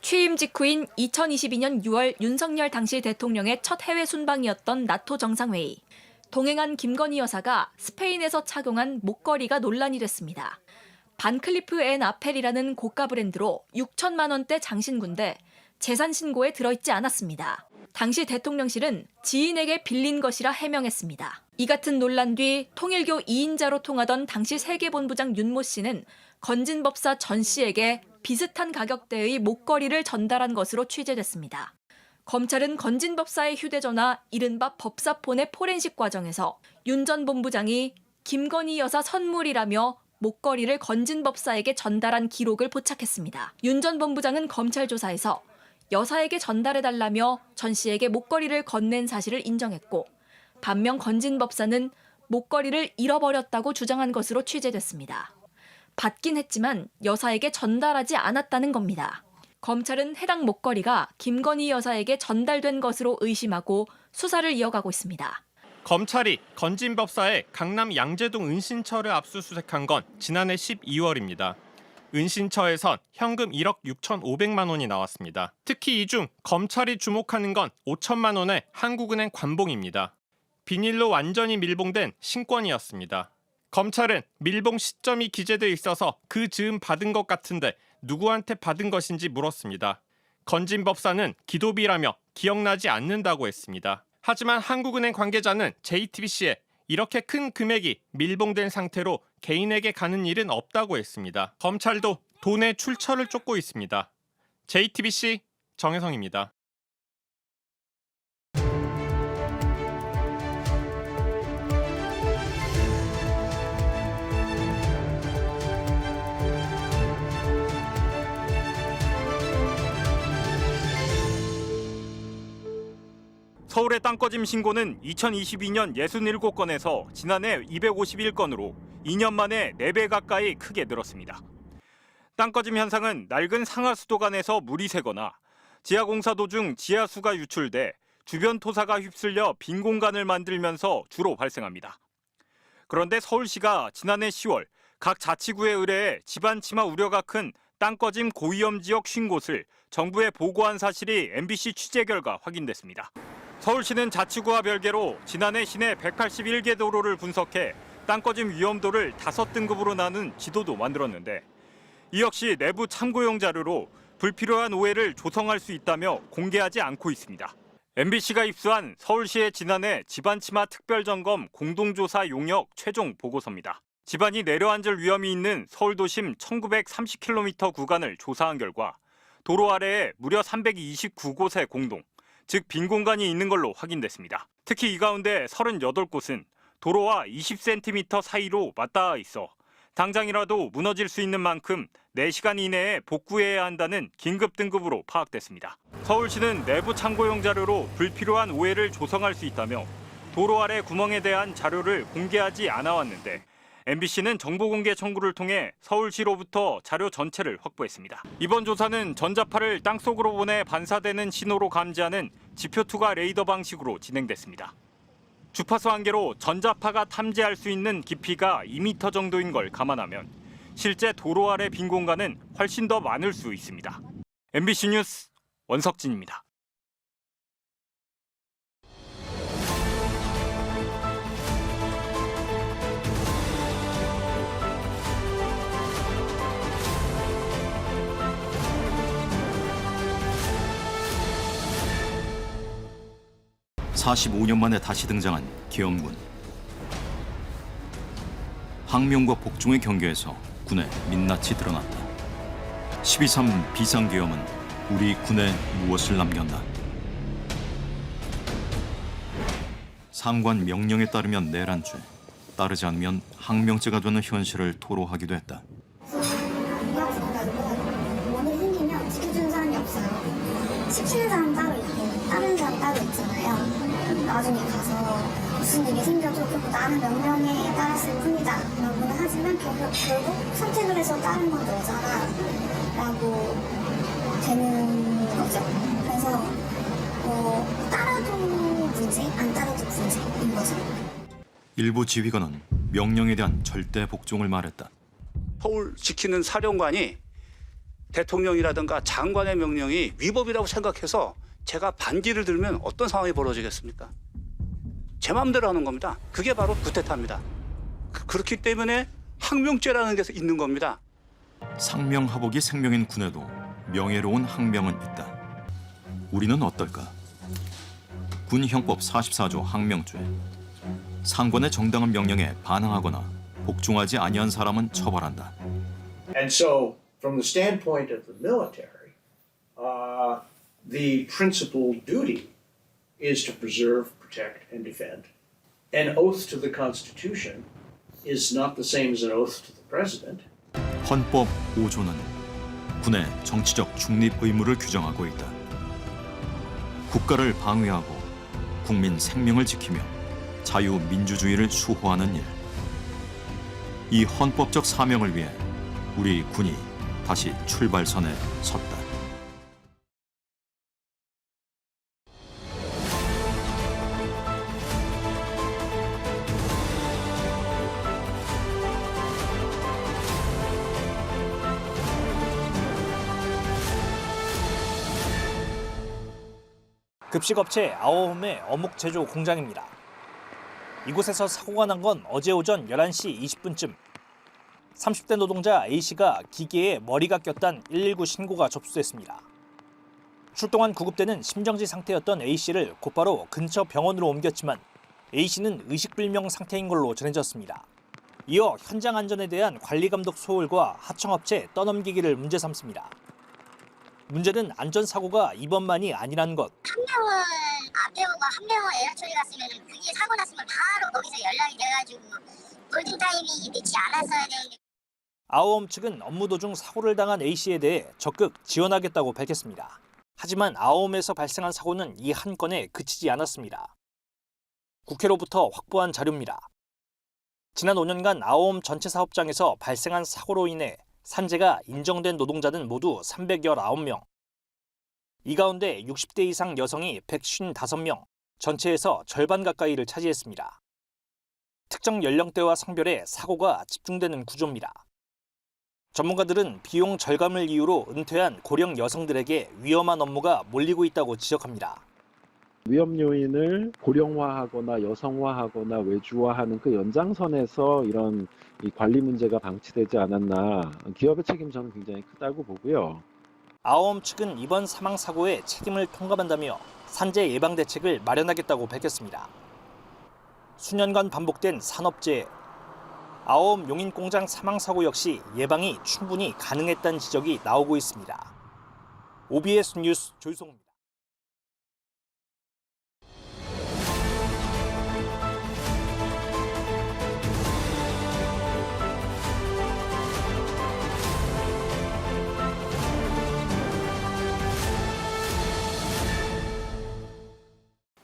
취임 직후인 2022년 6월 윤석열 당시 대통령의 첫 해외 순방이었던 나토 정상회의. 동행한 김건희 여사가 스페인에서 착용한 목걸이가 논란이 됐습니다. 반클리프 앤 아펠이라는 고가 브랜드로 6천만 원대 장신구인데 재산 신고에 들어있지 않았습니다. 당시 대통령실은 지인에게 빌린 것이라 해명했습니다. 이 같은 논란 뒤 통일교 2인자로 통하던 당시 세계본부장 윤모 씨는 건진법사 전 씨에게 비슷한 가격대의 목걸이를 전달한 것으로 취재됐습니다. 검찰은 건진법사의 휴대전화 이른바 법사폰의 포렌식 과정에서 윤 전 본부장이 김건희 여사 선물이라며 목걸이를 건진법사에게 전달한 기록을 포착했습니다. 윤 전 본부장은 검찰 조사에서 여사에게 전달해달라며 전 씨에게 목걸이를 건넨 사실을 인정했고, 반면 건진법사는 목걸이를 잃어버렸다고 주장한 것으로 취재됐습니다. 받긴 했지만 여사에게 전달하지 않았다는 겁니다. 검찰은 해당 목걸이가 김건희 여사에게 전달된 것으로 의심하고 수사를 이어가고 있습니다. 검찰이 건진법사의 강남 양재동 은신처를 압수수색한 건 지난해 12월입니다. 은신처에선 현금 1억 6,500만 원이 나왔습니다. 특히 이 중 검찰이 주목하는 건 5천만 원의 한국은행 관봉입니다. 비닐로 완전히 밀봉된 신권이었습니다. 검찰은 밀봉 시점이 기재돼 있어서 그 즈음 받은 것 같은데 누구한테 받은 것인지 물었습니다. 건진법사는 기도비라며 기억나지 않는다고 했습니다. 하지만 한국은행 관계자는 JTBC에 이렇게 큰 금액이 밀봉된 상태로 개인에게 가는 일은 없다고 했습니다. 검찰도 돈의 출처를 쫓고 있습니다. JTBC 정혜성입니다. 서울의 땅꺼짐 신고는 2022년 67건에서 지난해 251건으로 2년 만에 4배 가까이 크게 늘었습니다. 땅꺼짐 현상은 낡은 상하수도 간에서 물이 새거나 지하공사 도중 지하수가 유출돼 주변 토사가 휩쓸려 빈 공간을 만들면서 주로 발생합니다. 그런데 서울시가 지난해 10월 각 자치구에 의뢰해 집안 침하 우려가 큰 땅꺼짐 고위험 지역 50곳을 정부에 보고한 사실이 MBC 취재 결과 확인됐습니다. 서울시는 자치구와 별개로 지난해 시내 181개 도로를 분석해 땅꺼짐 위험도를 5등급으로 나눈 지도도 만들었는데, 이 역시 내부 참고용 자료로 불필요한 오해를 조성할 수 있다며 공개하지 않고 있습니다. MBC가 입수한 서울시의 지난해 집안침하 특별점검 공동조사 용역 최종 보고서입니다. 집안이 내려앉을 위험이 있는 서울도심 1930km 구간을 조사한 결과 도로 아래에 무려 329곳의 공동, 즉 빈 공간이 있는 걸로 확인됐습니다. 특히 이 가운데 38곳은 도로와 20cm 사이로 맞닿아 있어 당장이라도 무너질 수 있는 만큼 4시간 이내에 복구해야 한다는 긴급 등급으로 파악됐습니다. 서울시는 내부 참고용 자료로 불필요한 오해를 조성할 수 있다며 도로 아래 구멍에 대한 자료를 공개하지 않아 왔는데, MBC는 정보공개 청구를 통해 서울시로부터 자료 전체를 확보했습니다. 이번 조사는 전자파를 땅속으로 보내 반사되는 신호로 감지하는 지표 투과 레이더 방식으로 진행됐습니다. 주파수 한 개로 전자파가 탐지할 수 있는 깊이가 2m 정도인 걸 감안하면 실제 도로 아래 빈 공간은 훨씬 더 많을 수 있습니다. MBC 뉴스 원석진입니다. (45년) 만에 다시 등장한 계엄군. 항명과 복종의 경계에서 군의 민낯이 드러났다. 12.3 비상계엄은 우리 군에 무엇을 남겼나? 상관 명령에 따르면 내란죄, 따르지 않으면 항명죄가 되는 현실을 토로하기도 했다. 오늘 생기면 지켜주는 사람이 없어요. 시키는 사람 따로 있고 다른 사람 따로 있잖아요. 나중에 가서 무슨 일이 생겨도 나는 명령에 따랐을 뿐이다 라고는 하지만 결국 선택을 해서 다른 건 너잖아 라고 되는 거죠. 그래서 따라도 문제, 안 따라도 문제인 거죠. 일부 지휘관은 명령에 대한 절대 복종을 말했다. 서울 지키는 사령관이 대통령이라든가 장관의 명령이 위법이라고 생각해서 제가 반기를 들면 어떤 상황이 벌어지겠습니까? 제 마음대로 하는 겁니다. 그게 바로 쿠데타입니다. 그렇기 때문에 항명죄라는 데서 있는 겁니다. 상명하복이 생명인 군에도 명예로운 항명은 있다. 우리는 어떨까? 군형법 44조 항명죄. 상관의 정당한 명령에 반항하거나 복종하지 아니한 사람은 처벌한다. And so, from the standpoint of the military, the principal duty is to preserve, protect, and defend. An oath to the Constitution is not the same as an oath to the president. 헌법 5조는 군의 정치적 중립 의무를 규정하고 있다. 국가를 방위하고 국민 생명을 지키며 자유민주주의를 수호하는 일. 이 헌법적 사명을 위해 우리 군이 다시 출발선에 섰다. 급식업체 아오홈의 어묵 제조 공장입니다. 이곳에서 사고가 난 건 어제 오전 11시 20분쯤. 30대 노동자 A씨가 기계에 머리가 꼈다는 119 신고가 접수됐습니다. 출동한 구급대는 심정지 상태였던 A씨를 곧바로 근처 병원으로 옮겼지만 A씨는 의식불명 상태인 걸로 전해졌습니다. 이어 현장 안전에 대한 관리감독 소홀과 하청업체 떠넘기기를 문제 삼습니다. 문제는 안전사고가 이번만이 아니라는 것. 한 명은 안 배우고 한 명은 에어 처리 갔으면 그게 사고 났으면 바로 거기서 연락이 돼가지고 골든타임이 늦지 않았어야 되는데. 아오홈 측은 업무 도중 사고를 당한 A씨에 대해 적극 지원하겠다고 밝혔습니다. 하지만 아오홈에서 발생한 사고는 이 한 건에 그치지 않았습니다. 국회로부터 확보한 자료입니다. 지난 5년간 아오홈 전체 사업장에서 발생한 사고로 인해 산재가 인정된 노동자는 모두 319명. 이 가운데 60대 이상 여성이 155명, 전체에서 절반 가까이를 차지했습니다. 특정 연령대와 성별에 사고가 집중되는 구조입니다. 전문가들은 비용 절감을 이유로 은퇴한 고령 여성들에게 위험한 업무가 몰리고 있다고 지적합니다. 위험 요인을 고령화하거나 여성화하거나 외주화하는 그 연장선에서 이런 이 관리 문제가 방치되지 않았나. 기업의 책임 저는 굉장히 크다고 보고요. 아오홈 측은 이번 사망 사고에 책임을 통감한다며 산재 예방 대책을 마련하겠다고 밝혔습니다. 수년간 반복된 산업재해. 아오홈 용인공장 사망 사고 역시 예방이 충분히 가능했다는 지적이 나오고 있습니다. OBS 뉴스 조유성입니다.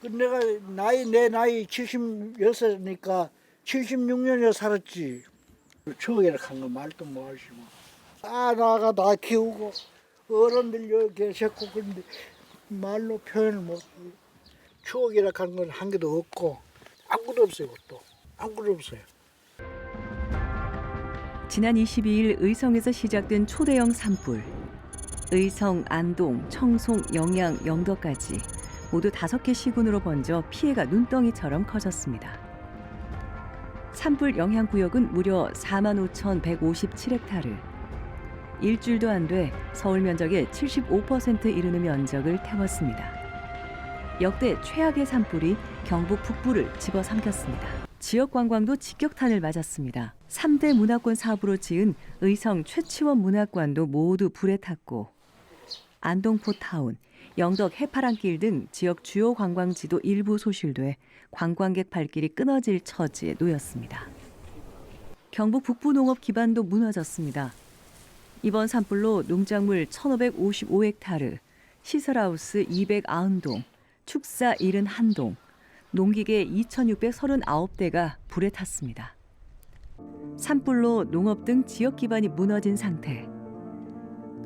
내가 내 나이 76이니까 76년에 살았지. 추억이라 한 거 말도 뭐 하시고. 나가 나 키우고 어른들 여기 계셨고 그런데 말로 표현을 못해요. 추억이라 한 건 한 개도 없고 아무것도 없어요. 또 아무것도 없어요. 지난 22일 의성에서 시작된 초대형 산불. 의성, 안동, 청송, 영양, 영도까지 모두 5개 시군으로 번져 피해가 눈덩이처럼 커졌습니다. 산불 영향구역은 무려 45,157헥타르. 일주일도 안 돼 서울 면적의 75% 이르는 면적을 태웠습니다. 역대 최악의 산불이 경북 북부를 집어삼켰습니다. 지역 관광도 직격탄을 맞았습니다. 3대 문화권 사업으로 지은 의성 최치원 문화관도 모두 불에 탔고 안동포타운, 영덕 해파랑길 등 지역 주요 관광지도 일부 소실돼 관광객 발길이 끊어질 처지에 놓였습니다. 경북 북부 농업 기반도 무너졌습니다. 이번 산불로 농작물 1,555헥타르, 시설하우스 290동, 축사 71동, 농기계 2,639대가 불에 탔습니다. 산불로 농업 등 지역 기반이 무너진 상태.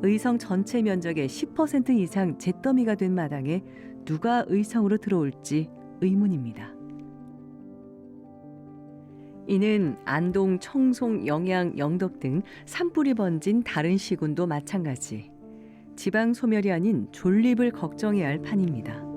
의성 전체 면적의 10% 이상 잿더미가 된 마당에 누가 의성으로 들어올지 의문입니다. 이는 안동, 청송, 영양, 영덕 등 산불이 번진 다른 시군도 마찬가지. 지방 소멸이 아닌 존립을 걱정해야 할 판입니다.